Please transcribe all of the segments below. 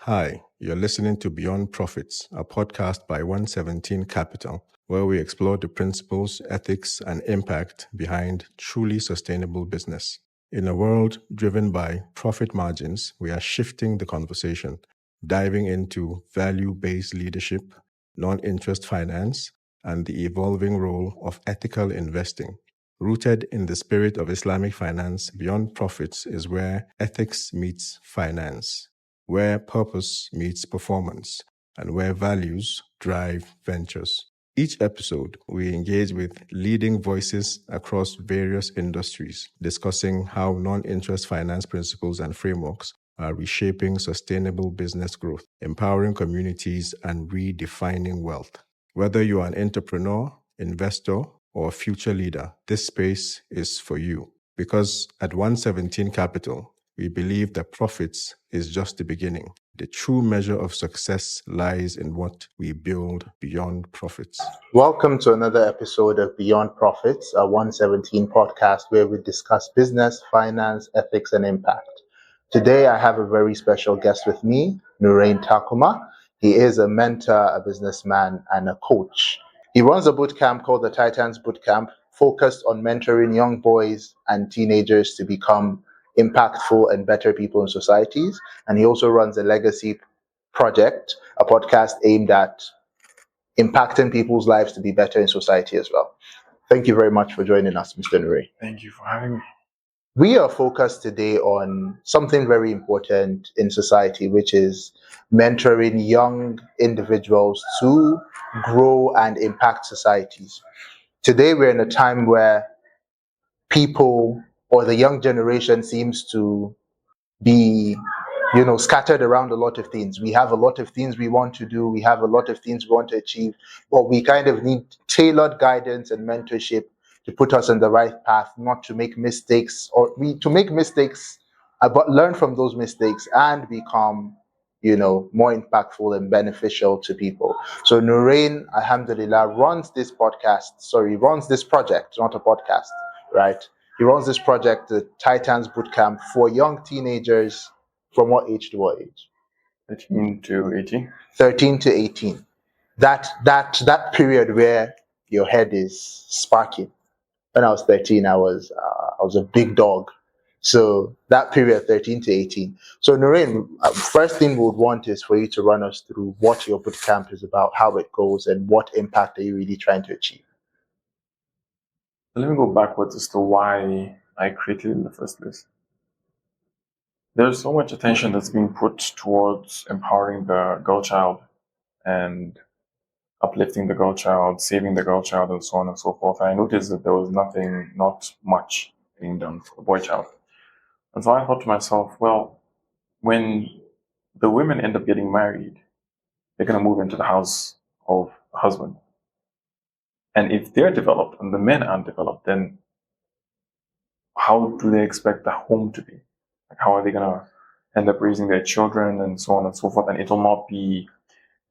Hi, you're listening to Beyond Profits, a podcast by 117 Capital, where we explore the principles, ethics, and impact behind truly sustainable business. In a world driven by profit margins, we are shifting the conversation, diving into value-based leadership, non-interest finance, and the evolving role of ethical investing. Rooted in the spirit of Islamic finance, Beyond Profits is where ethics meets finance, where purpose meets performance, and where values drive ventures. Each episode, we engage with leading voices across various industries, discussing how non-interest finance principles and frameworks are reshaping sustainable business growth, empowering communities, and redefining wealth. Whether you are an entrepreneur, investor, or future leader, this space is for you. Because at 117 Capital, we believe that profits is just the beginning. The true measure of success lies in what we build beyond profits. Welcome to another episode of Beyond Profits, a 117 podcast where we discuss business, finance, ethics, and impact. Today, I have a very special guest with me, Nurain Takuma. He is a mentor, a businessman, and a coach. He runs a boot camp called the Titans Boot Camp, focused on mentoring young boys and teenagers to become impactful and better people in societies. And he also runs a legacy project, a podcast aimed at impacting people's lives to be better in society as well. Thank you very much for joining us, Mr. Nuri. Thank you for having me. We are focused today on something very important in society, which is mentoring young individuals to grow and impact societies. Today, we're in a time where people or the young generation seems to be scattered around a lot of things. We have a lot of things we want to do. We have a lot of things we want to achieve, but we kind of need tailored guidance and mentorship to put us on the right path, not to make mistakes to make mistakes, but learn from those mistakes and become, more impactful and beneficial to people. So Nurain, alhamdulillah, runs this project, not a podcast, right? He runs this project, the Titans Bootcamp, for young teenagers from what age to what age? 13 to 18. 13 to 18. That period where your head is sparking. When I was 13, I was a big dog. So that period, 13 to 18. So Nurain, first thing we would want is for you to run us through what your bootcamp is about, how it goes, and what impact are you really trying to achieve. Let me go backwards as to why I created it in the first place. There's so much attention that's being put towards empowering the girl child and uplifting the girl child, saving the girl child, and so on and so forth. And I noticed that there was not much being done for the boy child. And so I thought to myself, well, when the women end up getting married, they're going to move into the house of the husband. And if they're developed and the men aren't developed, then how do they expect the home to be? Like, how are they going to end up raising their children and so on and so forth? And it will not be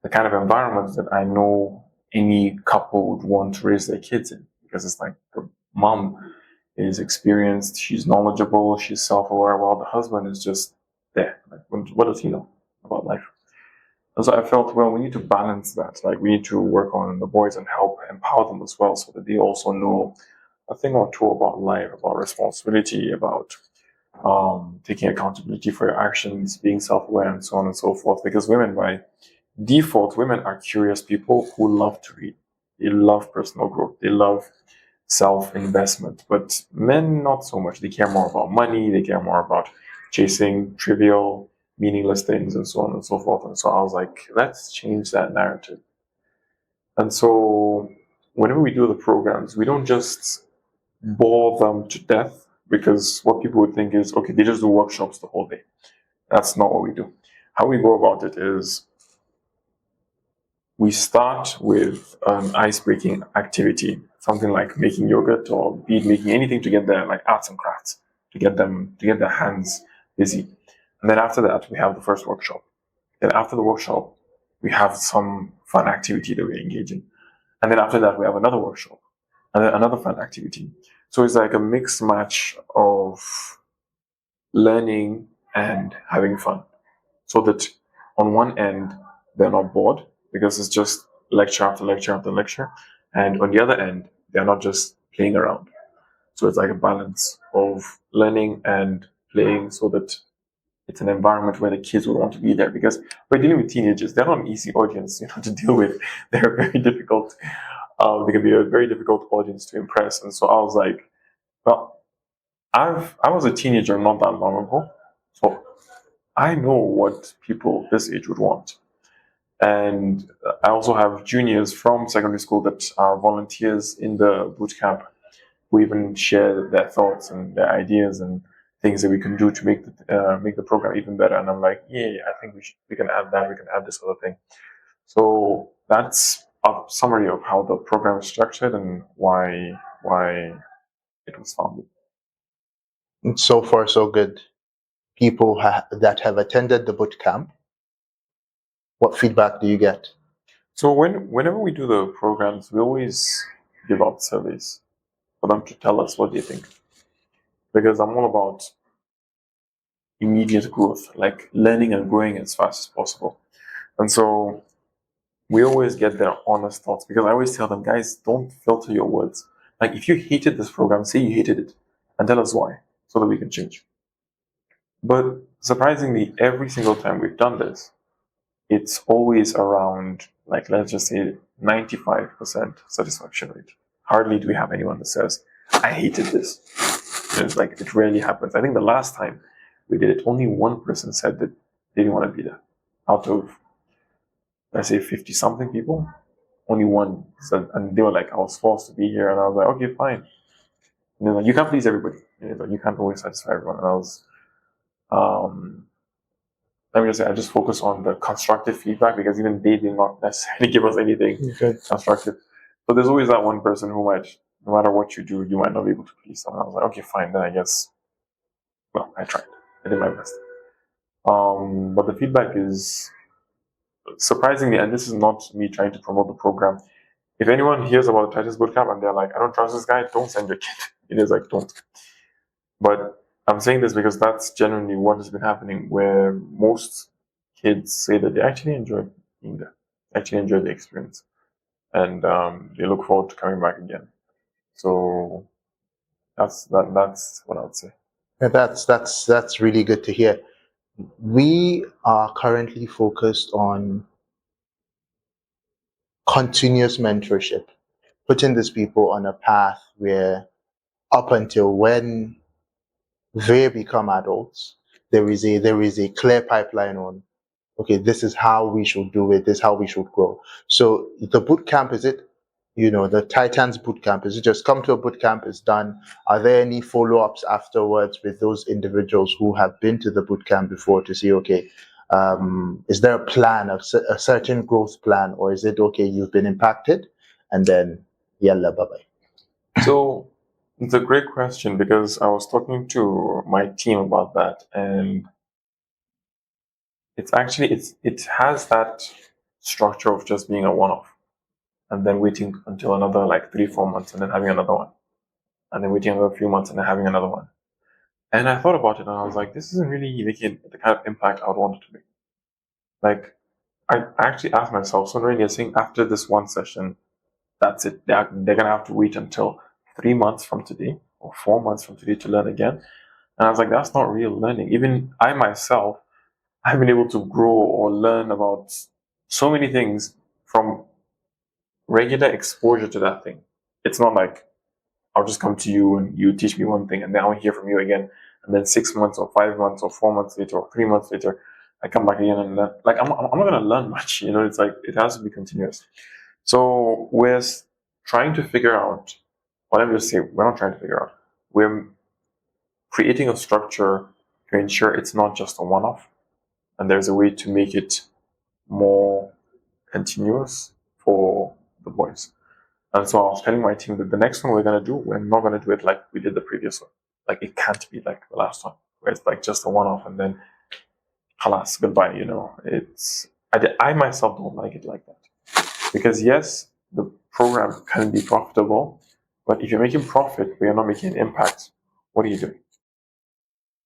the kind of environment that I know any couple would want to raise their kids in, because it's like the mom is experienced, she's knowledgeable, she's self-aware, while the husband is just there. Like, what does he know about life? And so I felt, well, we need to balance that. Like, we need to work on the boys and help empower them as well, so that they also know a thing or two about life, about responsibility, about taking accountability for your actions, being self-aware, and so on and so forth. Because women, by default, women are curious people who love to read. They love personal growth. They love self-investment. But men, not so much. They care more about money. They care more about chasing trivial, meaningless things, and so on and so forth. And so I was like, let's change that narrative. And so whenever we do the programs, we don't just bore them to death, because what people would think is, okay, they just do workshops the whole day. That's not what we do. How we go about it is we start with an ice-breaking activity, something like making yogurt or making anything to get their like arts and crafts, to get their hands busy. And then after that, we have the first workshop. Then after the workshop, we have some fun activity that we engage in. And then after that, we have another workshop and then another fun activity. So it's like a mixed match of learning and having fun, so that on one end, they're not bored because it's just lecture after lecture after lecture. And on the other end, they're not just playing around. So it's like a balance of learning and playing so that it's an environment where the kids will want to be there, because we're dealing with teenagers. They're not an easy audience, to deal with. They're very difficult. They can be a very difficult audience to impress. And so I was like, well, I was a teenager not that long ago, so I know what people this age would want. And I also have juniors from secondary school that are volunteers in the boot camp, who even share their thoughts and their ideas and things that we can do to make the program even better. And I'm like, yeah, I think we can add that. We can add this other thing. So that's a summary of how the program is structured and why it was founded. And so far, so good. People that have attended the boot camp, what feedback do you get? So whenever we do the programs, we always give out surveys for them to tell us what they think, because I'm all about immediate growth, like learning and growing as fast as possible. And so we always get their honest thoughts, because I always tell them, guys, don't filter your words. Like, if you hated this program, say you hated it and tell us why, so that we can change. But surprisingly, every single time we've done this, it's always around, like, let's just say 95% satisfaction rate. Hardly do we have anyone that says, I hated this. It's like, it rarely happens. I think the last time we did it, only one person said that they didn't want to be there. Out of, let's say, 50 something people, only one said, and they were like, I was forced to be here. And I was like, okay, fine. And they're like, you can't please everybody. You can't always satisfy everyone. And I was, let me just say, I just focus on the constructive feedback, because even they did not necessarily give us anything constructive. So there's always that one person who might, no matter what you do, you might not be able to please them. And I was like, okay, fine, then I guess, well, I tried. I did my best. But the feedback is surprisingly, and this is not me trying to promote the program. If anyone hears about the Titus Bootcamp and they're like, I don't trust this guy, don't send your kid. It is like, don't. But I'm saying this because that's generally what has been happening, where most kids say that they actually enjoy being there, actually enjoy the experience, and they look forward to coming back again. So that's what I would say. Yeah, that's really good to hear. We are currently focused on continuous mentorship, putting these people on a path where up until when they become adults, there is a clear pipeline on, okay, this is how we should do it, this is how we should grow. So the boot camp, is it, the Titans boot camp, is it just come to a boot camp, it's done? Are there any follow-ups afterwards with those individuals who have been to the boot camp before to see, okay, is there a plan, a certain growth plan, or is it, okay, you've been impacted and then yalla, bye-bye? So it's a great question, because I was talking to my team about that, and it's actually it has that structure of just being a one-off, and then waiting until another like 3-4 months, and then having another one, and then waiting another few months, and then having another one. And I thought about it, and I was like, this isn't really making the kind of impact I would want it to make. Like, I actually asked myself, so Nurain, you're saying after this one session, that's it. They're gonna have to wait until 3 months from today or 4 months from today to learn again. And I was like, that's not real learning. Even I myself, I've been able to grow or learn about so many things from regular exposure to that thing. It's not like I'll just come to you and you teach me one thing and then I'll hear from you again. And then 6 months or 5 months or 4 months later or 3 months later, I come back again and learn. Like, I'm not going to learn much, it's like, it has to be continuous. So we're trying to figure out, well, let me just say, we're not trying to figure out. We're creating a structure to ensure it's not just a one-off, and there's a way to make it more continuous for the boys. And so I was telling my team that the next one we're going to do, we're not going to do it like we did the previous one. Like, it can't be like the last one, where it's like just a one-off and then halas, goodbye, I myself don't like it like that. Because yes, the program can be profitable, but if you're making profit but you're not making an impact, what are you doing?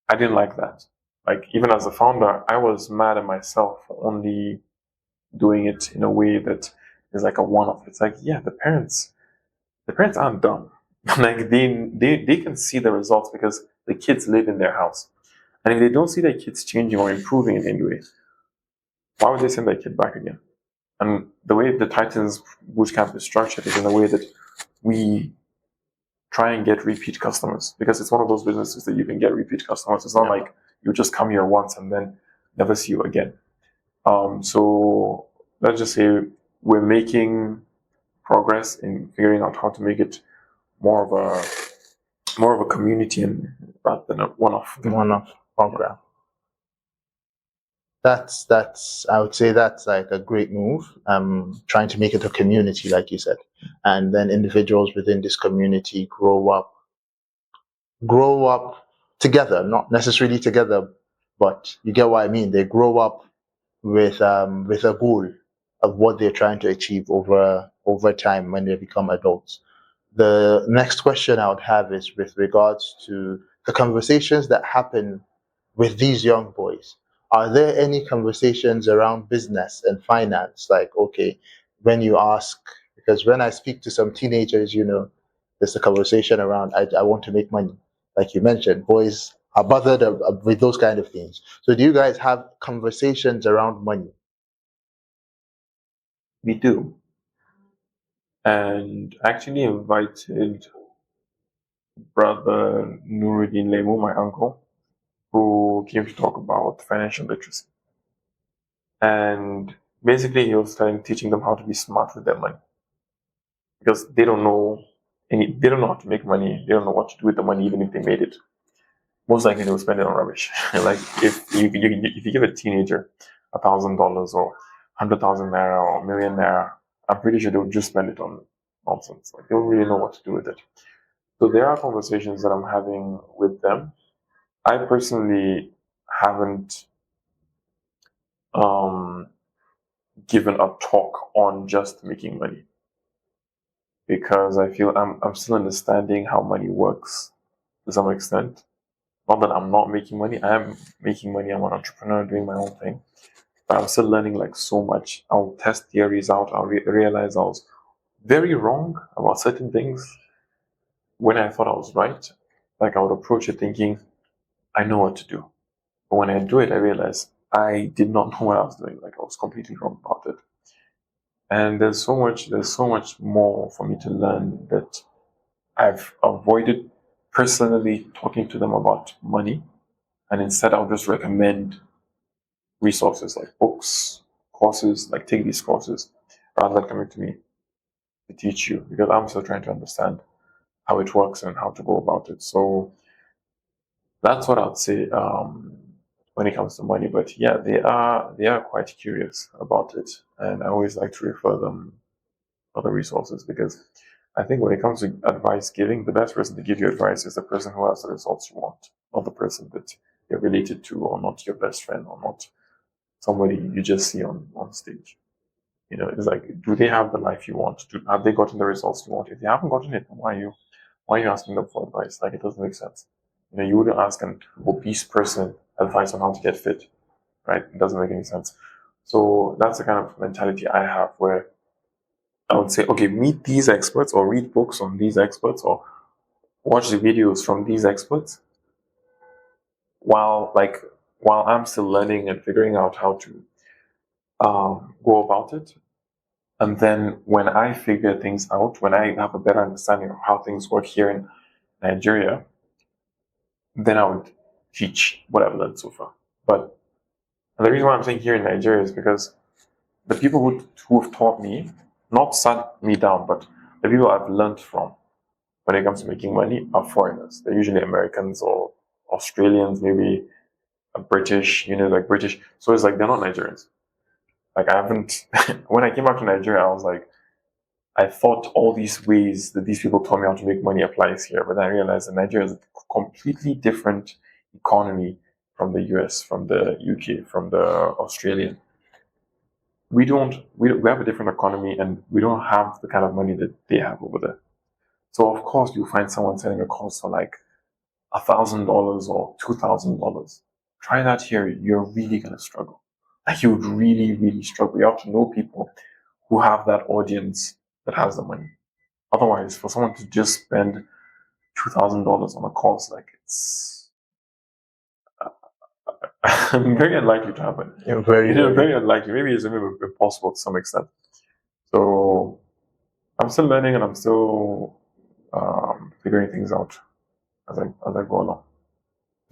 I didn't like that. Like, even as a founder, I was mad at myself for only doing it in a way that is like a one-off. It's like, yeah, the parents aren't dumb. Like, they can see the results because the kids live in their house. And if they don't see their kids changing or improving in any way, why would they send their kid back again? And the way the Titans bootcamp is structured is in a way that we try and get repeat customers, because it's one of those businesses that you can get repeat customers. It's not like you just come here once and then never see you again. So let's just say we're making progress in figuring out how to make it more of a community and rather than a one-off program. That's I would say that's like a great move. Trying to make it a community, like you said, and then individuals within this community grow up together, not necessarily together, but you get what I mean. They grow up with a goal of what they're trying to achieve over time when they become adults. The next question I would have is with regards to the conversations that happen with these young boys. Are there any conversations around business and finance? Like, okay, when you ask, because when I speak to some teenagers, there's a conversation around, I want to make money. Like you mentioned, boys are bothered with those kind of things. So do you guys have conversations around money? We do. And actually invited brother Nuruddin Lemu, my uncle, who came to talk about financial literacy. And basically he was teaching them how to be smart with their money. Because they don't know how to make money, they don't know what to do with the money, even if they made it. Most likely they will spend it on rubbish. Like, if you give a teenager $1,000 or 100,000 naira or a million naira, I'm pretty sure they'll just spend it on nonsense. Like, they don't really know what to do with it. So there are conversations that I'm having with them. I personally haven't given a talk on just making money, because I feel I'm still understanding how money works to some extent. Not that I'm not making money, I am making money. I'm an entrepreneur doing my own thing, but I'm still learning like so much. I'll test theories out. I'll realize I was very wrong about certain things when I thought I was right. Like, I would approach it thinking, I know what to do. But when I do it, I realize I did not know what I was doing. Like, I was completely wrong about it. And there's so much more for me to learn that I've avoided personally talking to them about money. And instead, I'll just recommend resources like books, courses, like take these courses, rather than coming to me to teach you, because I'm still trying to understand how it works and how to go about it. So that's what I'd say when it comes to money. But yeah, they are quite curious about it, and I always like to refer them other resources, because I think when it comes to advice giving, the best person to give you advice is the person who has the results you want, not the person that you're related to, or not your best friend, or not somebody you just see on stage. It's like, do they have the life you want? Have they gotten the results you want? If they haven't gotten it, why are you asking them for advice? Like, it doesn't make sense. You wouldn't ask an obese person advice on how to get fit, right? It doesn't make any sense. So that's the kind of mentality I have, where I would say, okay, meet these experts, or read books on these experts, or watch the videos from these experts, while I'm still learning and figuring out how to go about it. And then when I figure things out, when I have a better understanding of how things work here in Nigeria, then I would teach what I've learned so far. But the reason why I'm saying here in Nigeria is because the people who have taught me, not sat me down, but the people I've learned from when it comes to making money are foreigners. They're usually Americans or Australians, maybe a British, like British. So it's like, they're not Nigerians. Like, I haven't, when I came back to Nigeria, I was like, I thought all these ways that these people taught me how to make money applies here, but then I realized that Nigeria is a completely different economy from the US, from the UK, from the Australian. We have a different economy, and we don't have the kind of money that they have over there. So of course you'll find someone selling a course for like $1,000 or $2,000. try that here, you're really going to struggle. Like, you would really, really struggle. You have to know people who have that audience that has the money. Otherwise, for someone to just spend $2,000 on a course, like, it's very unlikely to happen. Very, Very unlikely. Maybe it's even impossible to some extent. So I'm still learning, and I'm still figuring things out as I go along.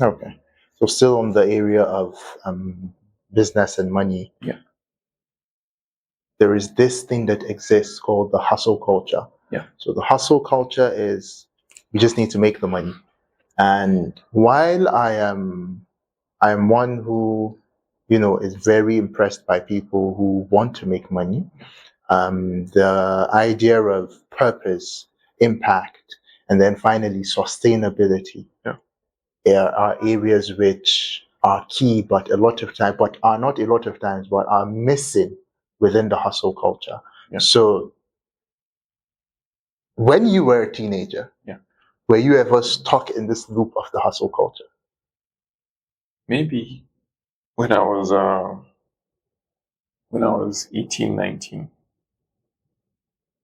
Okay. So still on the area of business and money. Yeah. There is this thing that exists called the hustle culture. Yeah. So the hustle culture is we just need to make the money. And while I am one who, is very impressed by people who want to make money, the idea of purpose, impact, and then finally sustainability are areas which are key, but are not a lot of times, but are missing within the hustle culture. Yeah. So, when you were a teenager, were you ever stuck in this loop of the hustle culture? Maybe when I was 18, 19.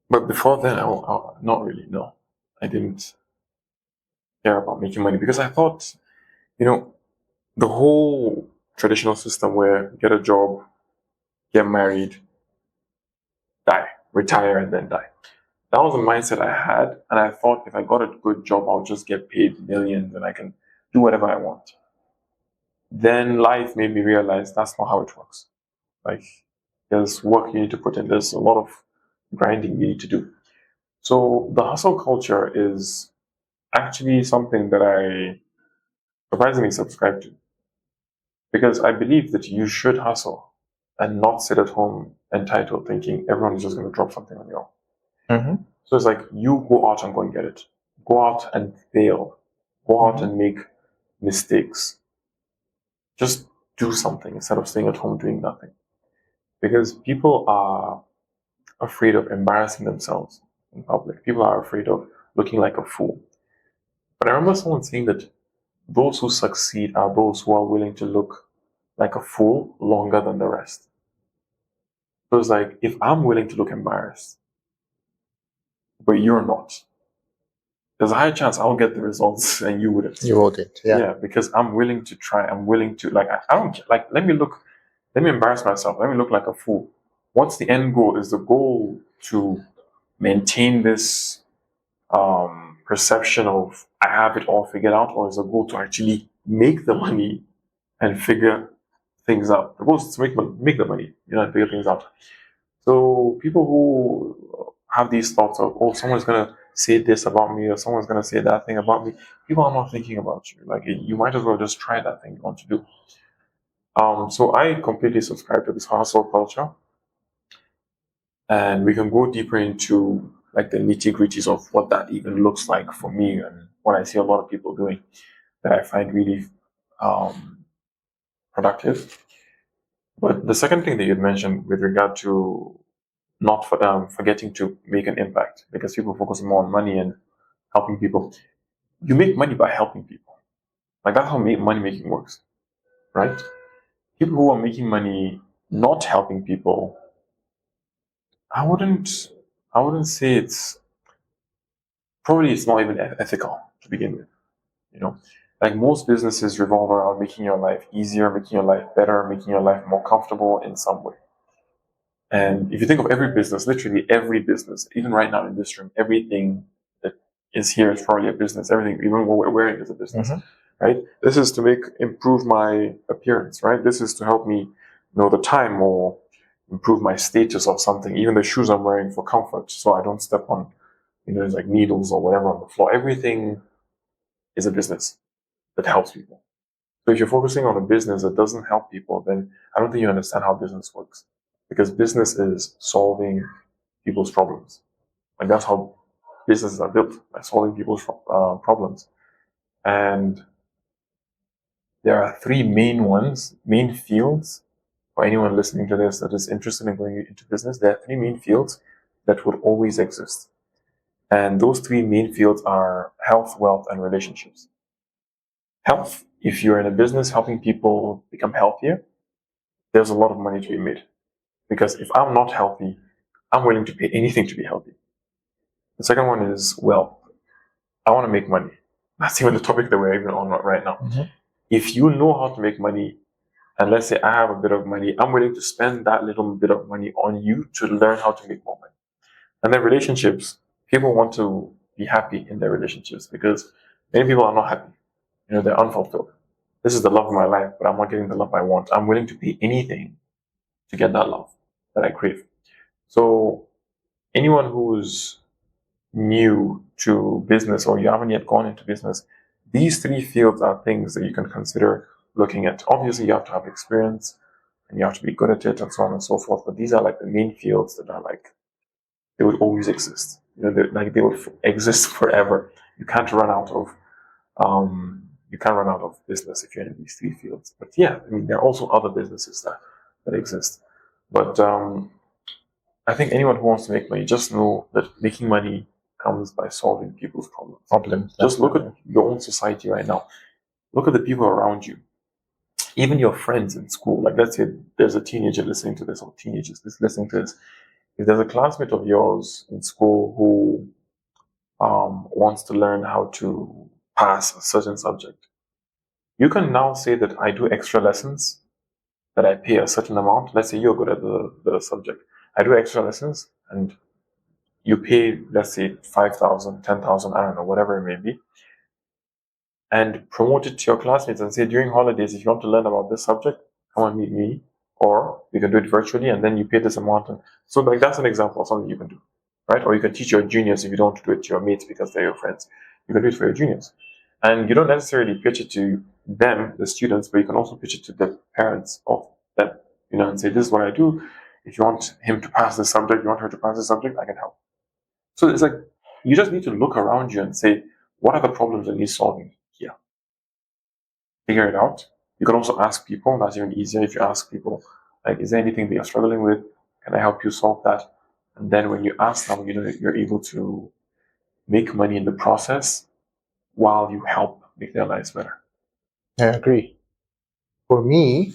But before then, I not really, no. I didn't care about making money because I thought, the whole traditional system where get a job, get married, die, retire, and then die. That was the mindset I had, and I thought if I got a good job, I'll just get paid millions and I can do whatever I want. Then life made me realize that's not how it works. Like, there's work you need to put in, there's a lot of grinding you need to do. So the hustle culture is actually something that I surprisingly subscribe to, because I believe that you should hustle and not sit at home entitled thinking everyone is just going to drop something on you. Mm-hmm. So it's like, you go out and go and get it. Go out and fail. Go out and make mistakes. Just do something instead of staying at home doing nothing. Because people are afraid of embarrassing themselves in public. People are afraid of looking like a fool. But I remember someone saying that those who succeed are those who are willing to look like a fool longer than the rest. So it's like, if I'm willing to look embarrassed, but you're not, there's a high chance I'll get the results and you wouldn't. You wouldn't, Yeah, because I'm willing to try. I'm willing to, like, I don't, like, let me embarrass myself. Let me look like a fool. What's the end goal? Is the goal to maintain this perception of I have it all figured out, or is the goal to actually make the money and figure things out? The goal is to make the money, and figure things out. So people who have these thoughts of, oh, someone's gonna say this about me, or someone's gonna say that thing about me, people are not thinking about you. Like, you might as well just try that thing you want to do. So I completely subscribe to this hustle culture, and we can go deeper into like the nitty-gritties of what that even looks like for me and what I see a lot of people doing that I find really productive. But the second thing that you mentioned with regard to not forgetting to make an impact, because people focus more on money and helping people. You make money by helping people. Like, that's how money making works, right? People who are making money not helping people, I wouldn't say it's not even ethical to begin with. Like, most businesses revolve around making your life easier, making your life better, making your life more comfortable in some way. And if you think of every business, literally every business, even right now in this room, everything that is here is probably a business. Everything, even what we're wearing, is a business, right? This is to improve my appearance, right? This is to help me know the time or improve my status of something. Even the shoes I'm wearing for comfort, so I don't step on, there's like needles or whatever on the floor. Everything is a business that helps people. So if you're focusing on a business that doesn't help people, then I don't think you understand how business works. Because business is solving people's problems. Like, that's how businesses are built, by solving people's problems. And there are three main fields for anyone listening to this that is interested in going into business. There are three main fields that would always exist. And those three main fields are health, wealth, and relationships. Health, if you're in a business helping people become healthier, there's a lot of money to be made. Because if I'm not healthy, I'm willing to pay anything to be healthy. The second one is wealth. I want to make money. That's even the topic that we're even on right now. Mm-hmm. If you know how to make money, and let's say I have a bit of money, I'm willing to spend that little bit of money on you to learn how to make more money. And then relationships, people want to be happy in their relationships because many people are not happy. They're unfulfilled. This is the love of my life, but I'm not getting the love I want. I'm willing to pay anything to get that love that I crave. So anyone who's new to business or you haven't yet gone into business, these three fields are things that you can consider looking at. Obviously, you have to have experience and you have to be good at it and so on and so forth. But these are like the main fields that are like, they would always exist. They would exist forever. You can't run out of business if you're in these three fields. But yeah, I mean, there are also other businesses that exist. But I think anyone who wants to make money, just know that making money comes by solving people's problems. Just look at your own society right now. Look at the people around you. Even your friends in school. Like, let's say there's a teenager listening to this, or teenagers listening to this. If there's a classmate of yours in school who wants to learn how to pass a certain subject, you can now say that I do extra lessons, that I pay a certain amount. Let's say you're good at the subject. I do extra lessons and you pay, let's say, 5,000, 10,000, I don't know, whatever it may be, and promote it to your classmates and say, during holidays, if you want to learn about this subject, come and meet me, or you can do it virtually and then you pay this amount. So like, that's an example of something you can do, right? Or you can teach your juniors if you don't do it to your mates because they're your friends. You can do it for your juniors. And you don't necessarily pitch it to them, the students, but you can also pitch it to the parents of them, and say, this is what I do. If you want him to pass this subject, you want her to pass this subject, I can help. So it's like, you just need to look around you and say, what are the problems that need solving here? Figure it out. You can also ask people. That's even easier if you ask people, like, is there anything that you're struggling with? Can I help you solve that? And then when you ask them, you're able to make money in the process while you help make their lives better. I agree. For me,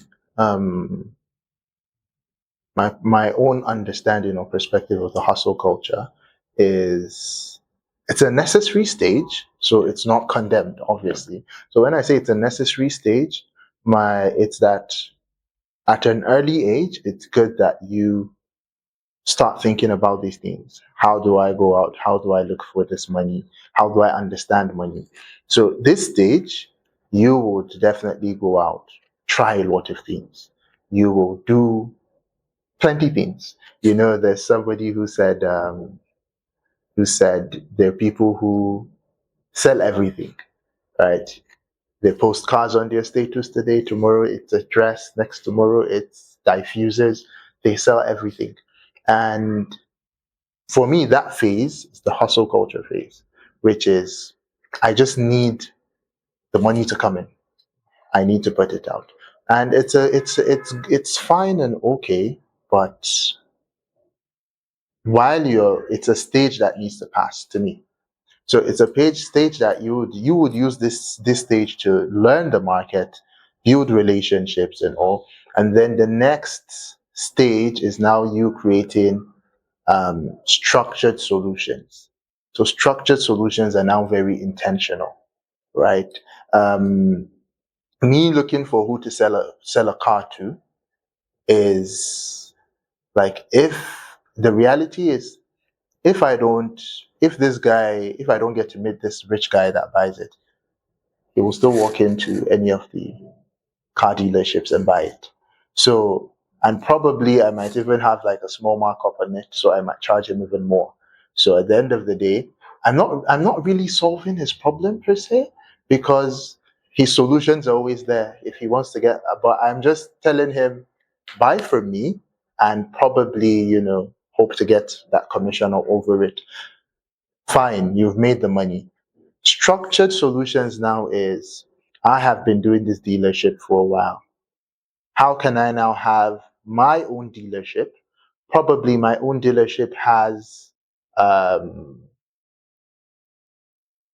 my own understanding or perspective of the hustle culture is it's a necessary stage, so it's not condemned, obviously. So when I say it's a necessary stage, it's that at an early age, it's good that you start thinking about these things. How do I go out? How do I look for this money? How do I understand money? So this stage, you would definitely go out, try a lot of things. You will do plenty things. There's somebody who said there are people who sell everything, right? They post cars on their status today. Tomorrow it's a dress. Next tomorrow it's diffusers. They sell everything, and for me, that phase is the hustle culture phase, which is I just need the money to come in. I need to put it out, and it's fine and okay, but it's a stage that needs to pass to me. So it's a stage that you would use this stage to learn the market, build relationships and all, and then the next stage is now you creating structured solutions. So structured solutions are now very intentional, right? Um, Me looking for who to sell a car to is like, if the reality is, if I don't if I don't get to meet this rich guy that buys it, he will still walk into any of the car dealerships and buy it. So, and probably I might even have like a small markup on it, so I might charge him even more. So at the end of the day, I'm not really solving his problem per se, because his solutions are always there if he wants to get. But I'm just telling him, buy from me, and probably hope to get that commission over it. Fine, you've made the money. Structured solutions now is, I have been doing this dealership for a while. How can I now have my own dealership? Probably my own dealership has um,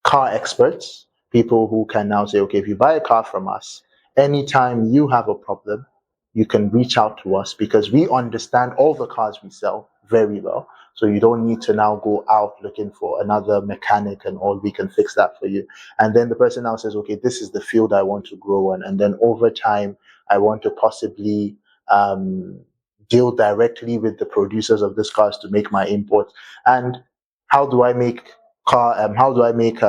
car experts, People who can now say, okay, if you buy a car from us, anytime you have a problem, you can reach out to us because we understand all the cars we sell very well. So you don't need to now go out looking for another mechanic and all. We can fix that for you. And then the person now says, okay, this is the field I want to grow in. And then over time, I want to possibly um, deal directly with the producers of these cars to make my imports. And how do I make how do I make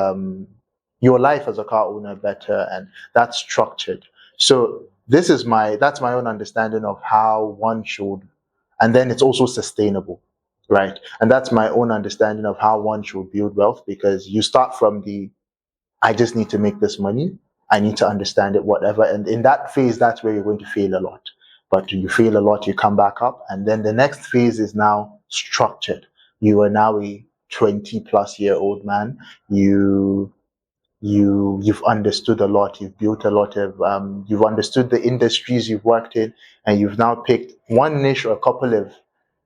your life as a car owner better? And that's structured. So that's my own understanding of how one should, and then it's also sustainable, right? And that's my own understanding of how one should build wealth, because you start from the I just need to make this money. I need to understand it, whatever. And in that phase, that's where you're going to fail a lot. But you fail a lot, you come back up. And then the next phase is now structured. You are now a 20-plus-year-old man. You've understood a lot. You've built a lot of. You've understood the industries you've worked in, and you've now picked one niche or a couple of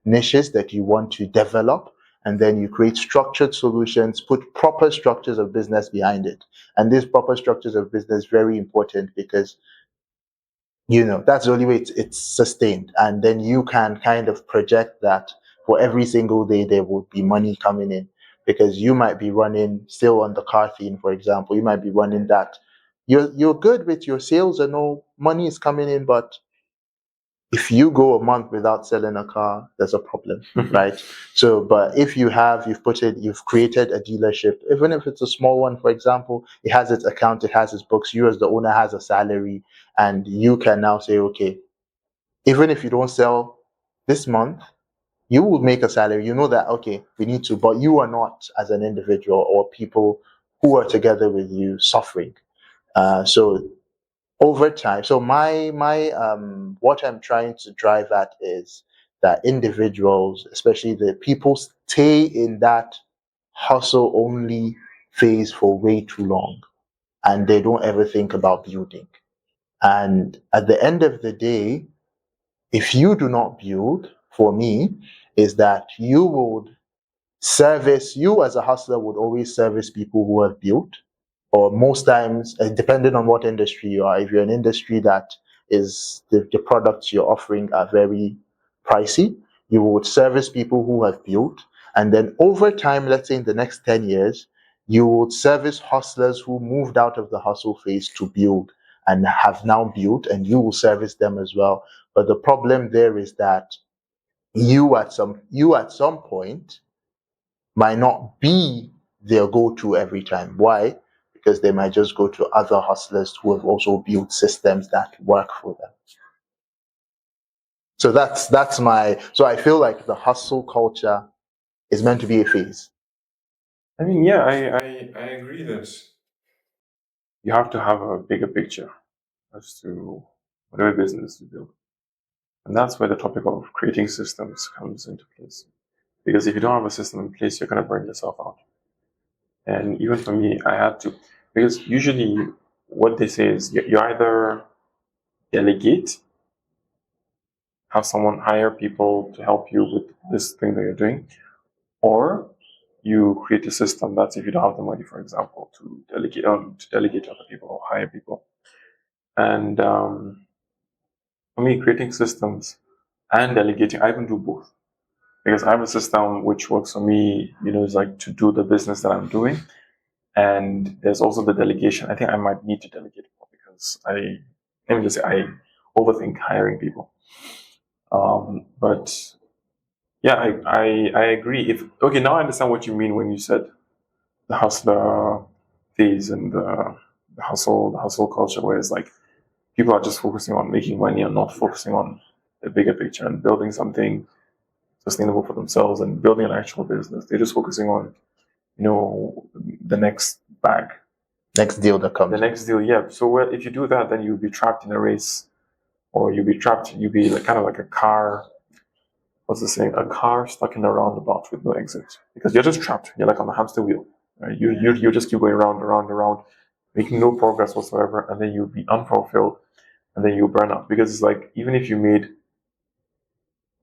niches that you want to develop, and then you create structured solutions, put proper structures of business behind it. And these proper structures of business very important, because that's the only way it's sustained. And then you can kind of project that for every single day there will be money coming in, because you might be running still on the car theme, for example. You might be running that. You're good with your sales and all, money is coming in, but if you go a month without selling a car, there's a problem, right? So, but if you've created a dealership, even if it's a small one, for example, it has its account, it has its books, you as the owner has a salary, and you can now say, okay, even if you don't sell this month, you will make a salary. You know that, okay, we need to, but you are not, as an individual or people who are together with you, suffering. So over time, so my what I'm trying to drive at is that individuals, especially the people, stay in that hustle only phase for way too long, and they don't ever think about building. And at the end of the day, if you do not build, for me, is that you as a hustler would always service people who have built, or most times, depending on what industry you are. If you're an industry that is the products you're offering are very pricey, you would service people who have built. And then over time, let's say in the next 10 years, you would service hustlers who moved out of the hustle phase to build and have now built, and you will service them as well. But the problem there is that you at some point might not be their go-to every time. Why? Because they might just go to other hustlers who have also built systems that work for them. So so I feel like the hustle culture is meant to be a phase. I mean, yeah, I agree that you have to have a bigger picture as to whatever business you build. And that's where the topic of creating systems comes into place. Because if you don't have a system in place, you're going to burn yourself out. And even for me, I had to, because usually what they say is you either delegate, have someone hire people to help you with this thing that you're doing, or you create a system that's, if you don't have the money, for example, to delegate to other people or hire people. And for me, creating systems and delegating, I even do both. Because I have a system which works for me, is like to do the business that I'm doing. And there's also the delegation. I think I might need to delegate more because let me just say, I overthink hiring people. But yeah, I agree. Okay, now I understand what you mean when you said the hustler phase and the hustle culture, where it's like people are just focusing on making money and not focusing on the bigger picture and building something sustainable for themselves and building an actual business. They're just focusing on, the next bag. Next deal that comes. The next deal, yeah. So if you do that, then you'll be trapped in a race, or you'll be like, kind of like a car. What's the saying? A car stuck in a roundabout with no exit, because you're just trapped. You're like on a hamster wheel. Right? You just keep going round, around, around, making no progress whatsoever, and then you'll be unfulfilled, and then you'll burn out. Because it's like, even if you made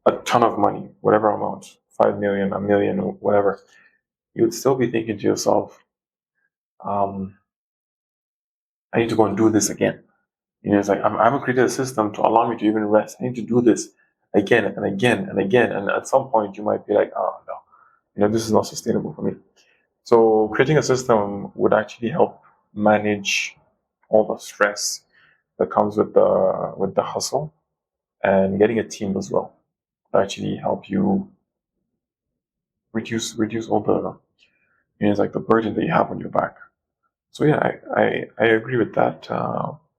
a ton of money, whatever amount, 5 million, a million, or whatever, you would still be thinking to yourself, I need to go and do this again. It's like I haven't created a system to allow me to even rest. I need to do this again and again and again. And at some point, you might be like, oh no, this is not sustainable for me. So creating a system would actually help manage all the stress that comes with the hustle, and getting a team as well to actually help you reduce all the it's like the burden that you have on your back. So yeah, I agree with that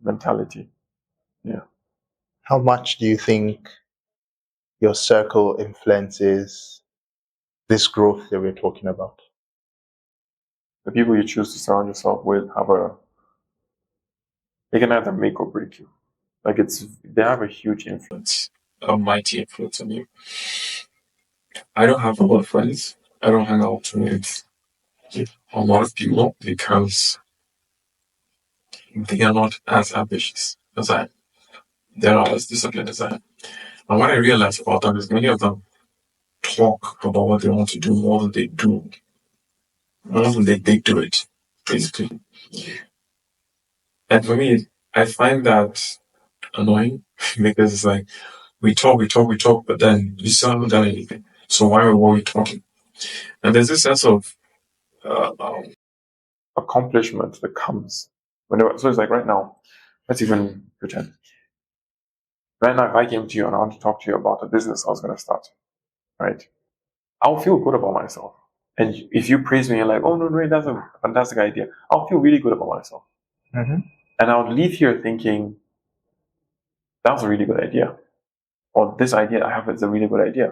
mentality. Yeah. How much do you think your circle influences this growth that we're talking about? The people you choose to surround yourself with they can either make or break you. Like they have a huge influence, a mighty influence on you. I don't have a lot of friends. I don't hang out with a lot of people because they are not as ambitious as I am. They're not as disciplined as I am. And what I realized about them is many of them talk about what they want to do more than they do, more than they do it, basically. And for me, I find that annoying because it's like we talk, but then we still haven't done anything. So why are we talking? And there's this sense of accomplishment that comes whenever. So it's like right now, let's even pretend. Right now, if I came to you and I want to talk to you about a business I was going to start, right? I'll feel good about myself. And if you praise me, you're like, oh, no, that's a fantastic idea. I'll feel really good about myself. Mm-hmm. And I'll leave here thinking, that was a really good idea. Or this idea I have is a really good idea.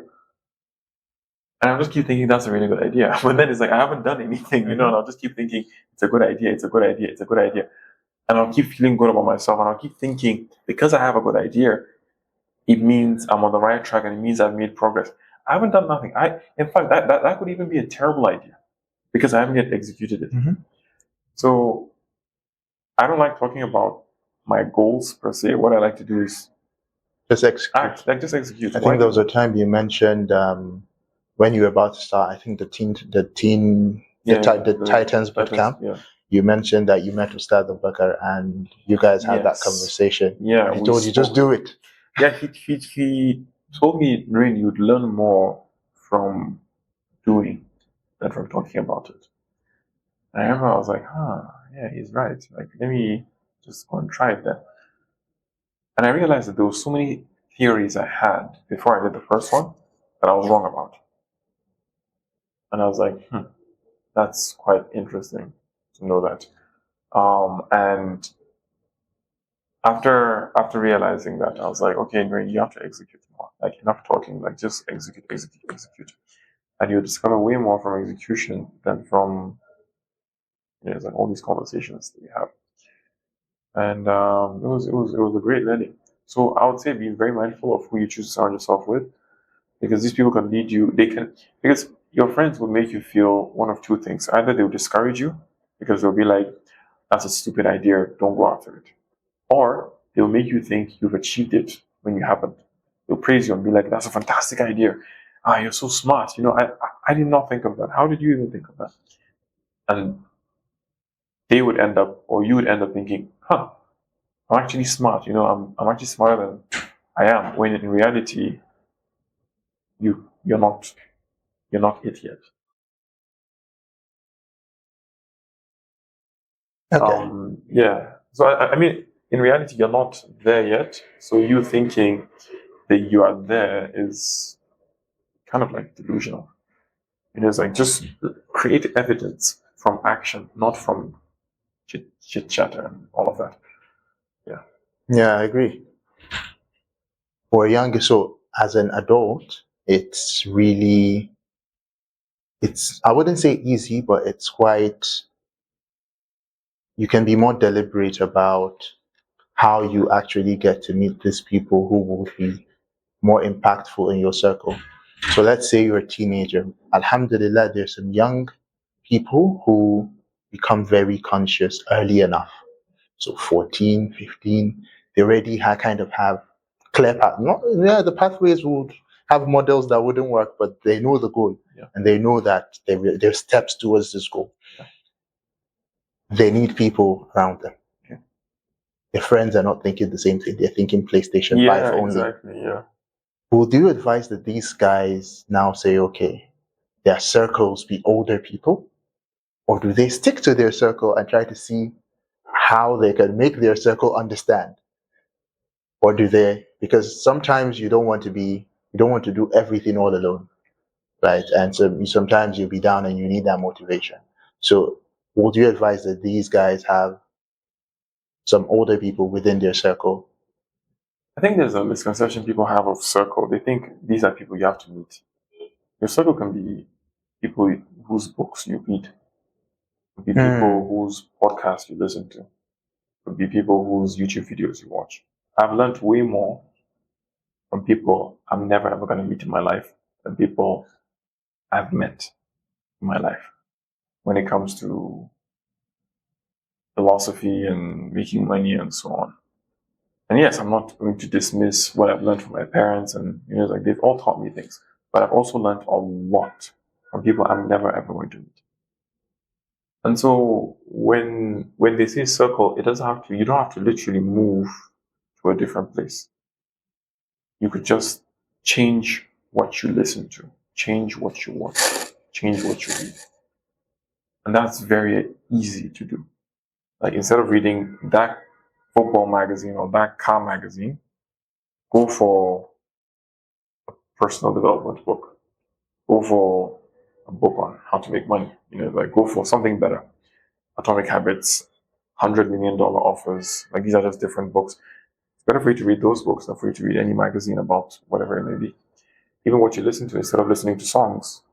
And I'll just keep thinking that's a really good idea. But then it's like, I haven't done anything, and I'll just keep thinking, it's a good idea, it's a good idea, it's a good idea. And I'll keep feeling good about myself. And I'll keep thinking, because I have a good idea, it means I'm on the right track and it means I've made progress. I haven't done nothing. In fact, that could even be a terrible idea because I haven't yet executed it. Mm-hmm. So I don't like talking about my goals per se. What I like to do is just execute. Just execute. I think there was a time you mentioned when you were about to start. I think the Titans bootcamp. Yeah. You mentioned that you met Ustad Abubakar and you guys had that conversation. Yeah, he told you just do it. Yeah, he told me, Nurain, you'd learn more from doing than from talking about it. And I remember I was like, yeah, he's right. Like, let me just go and try it then. And I realized that there were so many theories I had before I did the first one that I was wrong about. And I was like, that's quite interesting to know that. And after realizing that, I was like, okay, Nurain, you have to execute more. Like, enough talking, like just execute. And you discover way more from execution than from it's like all these conversations that we have. And it was a great learning. So I would say be very mindful of who you choose to surround yourself with, because these people can lead you. Because your friends will make you feel one of two things: either they will discourage you because they'll be like, "That's a stupid idea, don't go after it," or they'll make you think you've achieved it when you haven't. They'll praise you and be like, "That's a fantastic idea. You're so smart. I did not think of that. How did you even think of that?" And they would end up, or you would end up thinking, I'm actually smart. I'm actually smarter than I am. When in reality, you're not it yet. Okay. Yeah. So I mean, in reality, you're not there yet. So you thinking that you are there is kind of like delusional. It is like just create evidence from action, not from chit chatter and all of that. Yeah. Yeah, I agree. For a younger, so as an adult, it's I wouldn't say easy, but it's quite, you can be more deliberate about how you actually get to meet these people who will be more impactful in your circle. So let's say you're a teenager. Alhamdulillah, there's some young people who become very conscious early enough. So 14, 15, they already kind of have clear path. The pathways would have models that wouldn't work, but they know the goal. Yeah. And they know that there's steps towards this goal. Yeah. They need people around them. Okay. your friends are not thinking the same thing. They're thinking PlayStation 5 only. Exactly. Yeah. Would you advise that these guys now say, okay, their circles be older people? Or do they stick to their circle and try to see how they can make their circle understand? Or do they, because sometimes you don't want to do everything all alone, right? And so sometimes you'll be down and you need that motivation. So would you advise that these guys have some older people within their circle? I think there's a misconception people have of circle. They think these are people you have to meet. Your circle can be people whose books you read, could be people whose podcasts you listen to, could be people whose YouTube videos you watch. I've learned way more from people I'm never ever going to meet in my life than people I've met in my life when it comes to philosophy and making money and so on. And yes, I'm not going to dismiss what I've learned from my parents, and like they've all taught me things. But I've also learned a lot from people I'm never ever going to meet. And so when they say circle, you don't have to literally move to a different place. You could just change what you listen to, change what you watch, change what you read. And that's very easy to do. Like instead of reading that football magazine or that car magazine, go for a personal development book. Go for a book on how to make money. Like go for something better. Atomic Habits, $100 million offers. Like these are just different books. It's better for you to read those books than for you to read any magazine about whatever it may be. Even what you listen to, instead of listening to songs,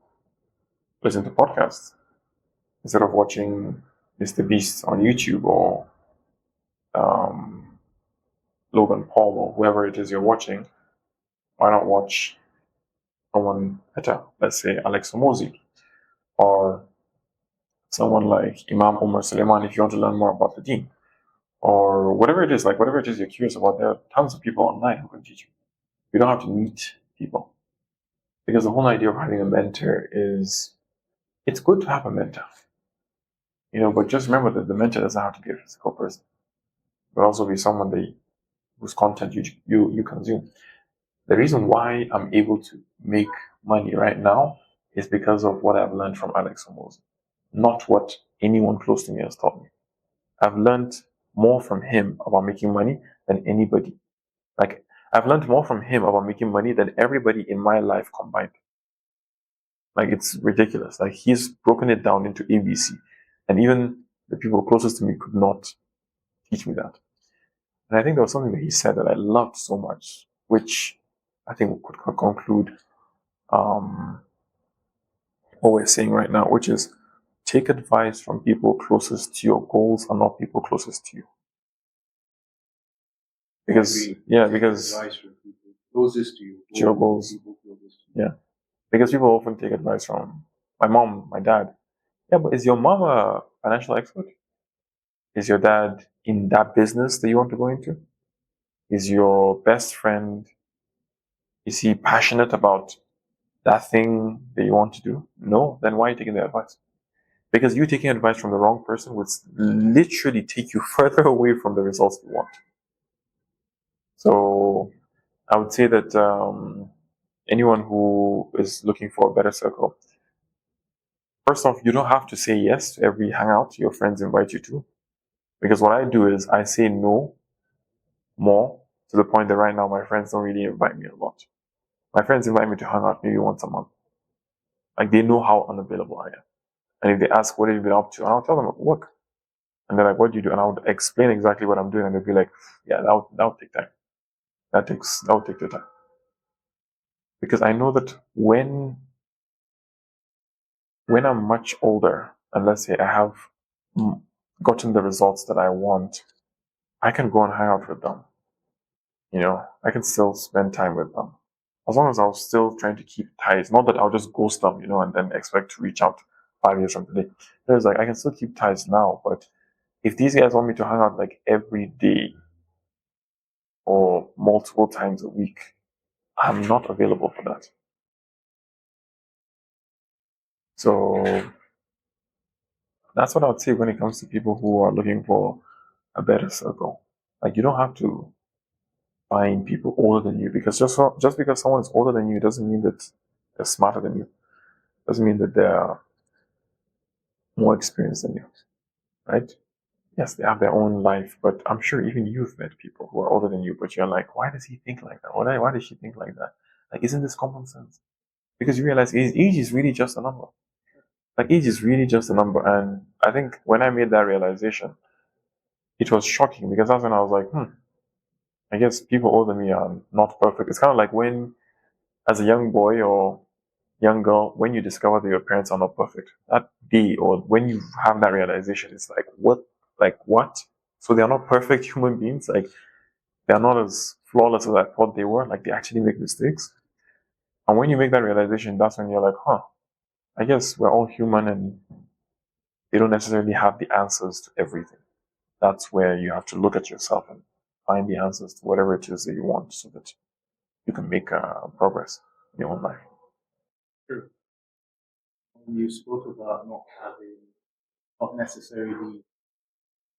listen to podcasts. Instead of watching Mr. Beast on YouTube or Logan Paul or whoever it is you're watching, why not watch someone better? Let's say Alex Omozi or someone like Imam Omar Suleiman if you want to learn more about the deen. Or whatever it is you're curious about, there are tons of people online who can teach you. You don't have to meet people. Because the whole idea of having a mentor is, it's good to have a mentor. But just remember that the mentor doesn't have to be a physical person. It will also be someone whose content you consume. The reason why I'm able to make money right now is because of what I've learned from Alex Omozi, not what anyone close to me has taught me. I've learned more from him about making money than anybody. Like, I've learned more from him about making money than everybody in my life combined. Like, it's ridiculous. Like, he's broken it down into ABC. And even the people closest to me could not teach me that. And I think there was something that he said that I loved so much, which I think could conclude what we're saying right now, which is take advice from people closest to your goals and not people closest to you. Because advice from people closest to you, to your goals. Yeah. Because people often take advice from my mom, my dad. Yeah, but is your mom a financial expert? Is your dad in that business that you want to go into? Is your best friend, is he passionate about that thing that you want to do? No, then why are you taking their advice? Because you taking advice from the wrong person would literally take you further away from the results you want. So I would say that anyone who is looking for a better circle, first off, you don't have to say yes to every hangout your friends invite you to. Because what I do is I say no more, to the point that right now my friends don't really invite me a lot. My friends invite me to hang out maybe once a month. Like, they know how unavailable I am. And if they ask what have you been up to, and I'll tell them work. And they're like, what do you do? And I would explain exactly what I'm doing, and they'll be like, yeah, that'll take time. That'll take the time. Because I know that when I'm much older, and let's say I have gotten the results that I want, I can go and hang out with them. I can still spend time with them. As long as I was still trying to keep ties, not that I'll just ghost them, and then expect to reach out 5 years from today. There's like, I can still keep ties now, but if these guys want me to hang out like every day or multiple times a week, I'm not available for that. So that's what I would say when it comes to people who are looking for a better circle. Like, you don't have to find people older than you, because just because someone is older than you doesn't mean that they're smarter than you. Doesn't mean that they're more experienced than you, right? Yes, they have their own life, but I'm sure even you've met people who are older than you, but you're like, why does he think like that? Why does she think like that? Like, isn't this common sense? Because you realize age is really just a number. Like, age is really just a number. And I think when I made that realization, it was shocking, because that's when I was like, I guess people older than me are not perfect. It's kind of like when, as a young boy or young girl, when you discover that your parents are not perfect, that day, or when you have that realization, it's like, what? Like, what? So they're not perfect human beings? Like, they're not as flawless as I thought they were? Like, they actually make mistakes? And when you make that realization, that's when you're like, I guess we're all human, and they don't necessarily have the answers to everything. That's where you have to look at yourself and find the answers to whatever it is that you want, so that you can make progress in your own life. True. When you spoke about not necessarily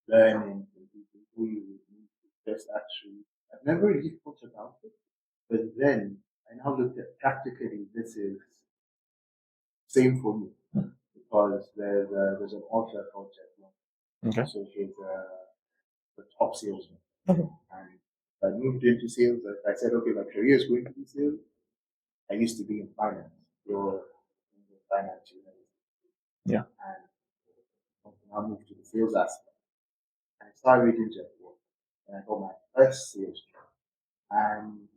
learning from people who you would need to just actually, I've never really thought about it, but then I now looked at practically this is same for me, because there's an author called Jeff Long. Okay. So he's the top salesman. Okay. And I moved into sales. I said, okay, my career is going to be sales. I used to be in finance. You're in the finance, Yeah. And I moved to the sales aspect. And I started reading Jeff Ward. And I got my first sales job. And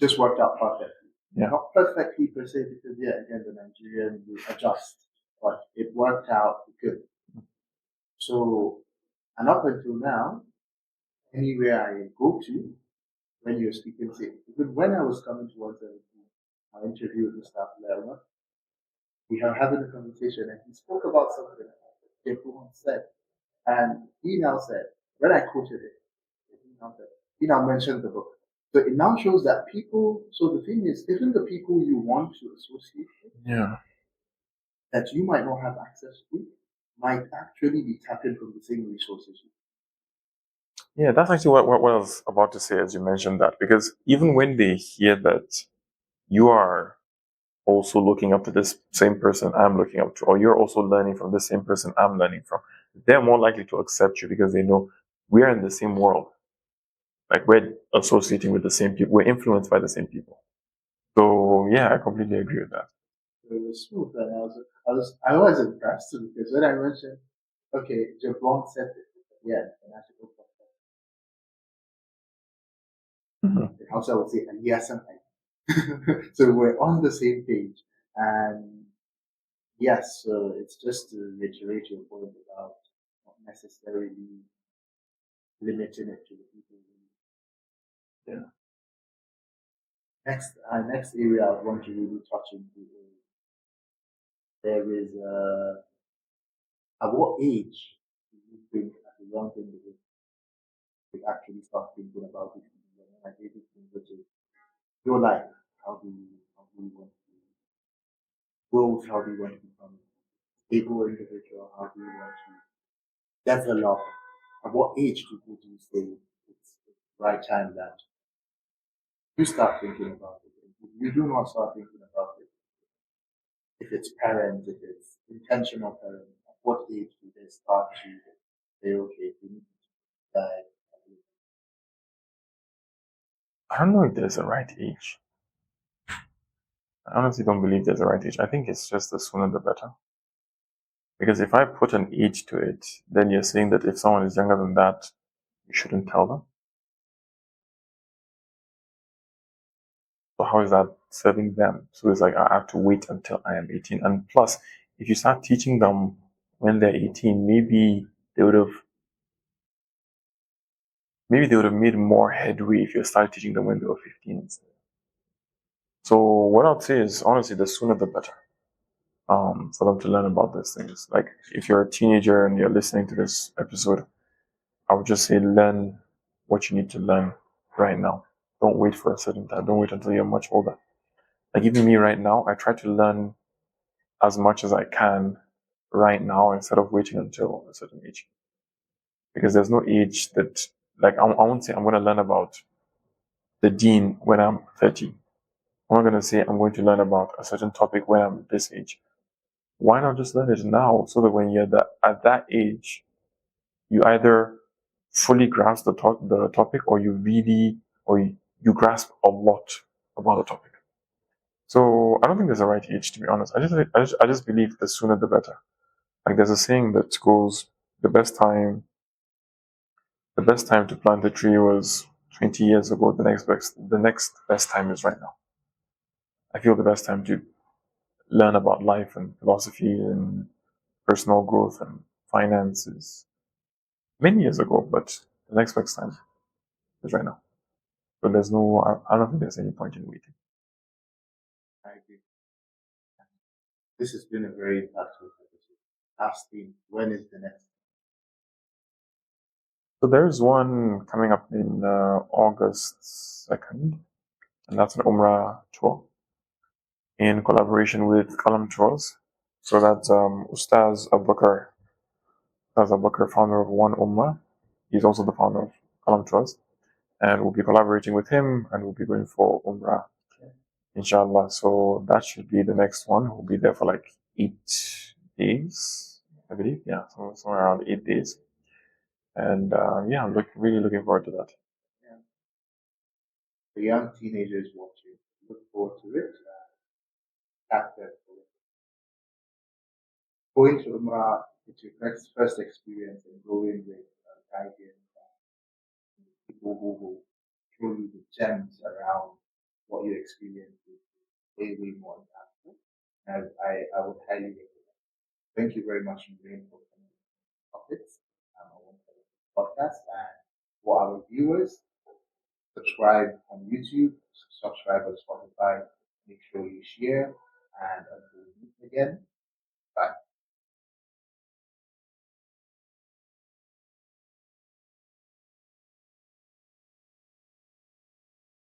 just worked out perfectly. Yeah. Not perfectly per se, because again, the Nigerian will adjust. But it worked out good. So, and up until now, anywhere I go to, when you're speaking to, even when I was coming towards our interview with Mr. Abdullah, we were having a conversation and he spoke about something that everyone said. And he now said, when I quoted it, he now mentioned the book. So it now shows that people, so the thing is, even the people you want to associate with, that you might not have access to, might actually be tapping from the same resources. Yeah, that's actually what I was about to say as you mentioned that, because even when they hear that you are also looking up to this same person I'm looking up to, or you're also learning from the same person I'm learning from, they're more likely to accept you, because they know we're in the same world. Like, we're associating with the same people, we're influenced by the same people. So yeah, I completely agree with that. It was smooth, and I was impressed because when I mentioned, okay, Jablon said it, and I said, okay. Also, I would say, yes, and I. So we're on the same page, and yes, so it's just to reiterate your point about not necessarily limiting it to the people. Yeah. Next area I want to really touch into is there is at what age do you think as a young individual you actually start thinking about this? Like everything which is your life. How do you want to grow? How do you want to become a stable individual? How do you want to develop? At what age do you say it's the right time that you start thinking about it? If you do not start thinking about it, if it's parents, if it's intentional parents, at what age do they start to say, okay, we need to die? I don't know if there's a right age. I honestly don't believe there's a right age. I think it's just the sooner the better. Because if I put an age to it, then you're saying that if someone is younger than that, you shouldn't tell them. So how is that serving them? So it's like, I have to wait until I am 18. And plus, if you start teaching them when they're 18, maybe they would have made more headway if you started teaching them when they were 15 instead. So what I'd say is, honestly, the sooner the better. For them to learn about these things. Like, if you're a teenager and you're listening to this episode, I would just say learn what you need to learn right now. Don't wait for a certain time. Don't wait until you're much older. Like, even me right now, I try to learn as much as I can right now instead of waiting until a certain age. Because there's no age that like I won't say I'm going to learn about the dean when I'm 30. I'm not going to say I'm going to learn about a certain topic when I'm this age. Why not just learn it now, so that when you're at that age, you either fully grasp the topic, or you grasp a lot about the topic. So I don't think there's a right age, to be honest. I just believe the sooner the better. Like there's a saying that goes, the best time to plant a tree was 20 years ago. The next best time is right now. I feel the best time to learn about life and philosophy and personal growth and finances many years ago, but the next best time is right now. So I don't think there's any point in waiting. I agree. This has been a very impactful episode. Asking, when is the next? So there's one coming up in August 2nd, and that's an Umrah tour in collaboration with Kalam Tours. So that's Ustaz Abubakar, founder of One Ummah. He's also the founder of Kalam Tours, and we'll be collaborating with him, and we'll be going for Umrah, inshallah. So that should be the next one. We'll be there for like 8 days, I believe. Yeah, somewhere around 8 days. And yeah, I'm really looking forward to that. Yeah. The young teenagers watching, look forward to it. Tap them. Going to Umrah, it's your first experience, and going with guidance, people who show you the gems around what you experience is way more impactful. And I would highly recommend. Thank you very much, Nurain, for coming to topics on the podcast. And for our viewers, subscribe on YouTube, subscribe on Spotify. Make sure you share. And until we meet again,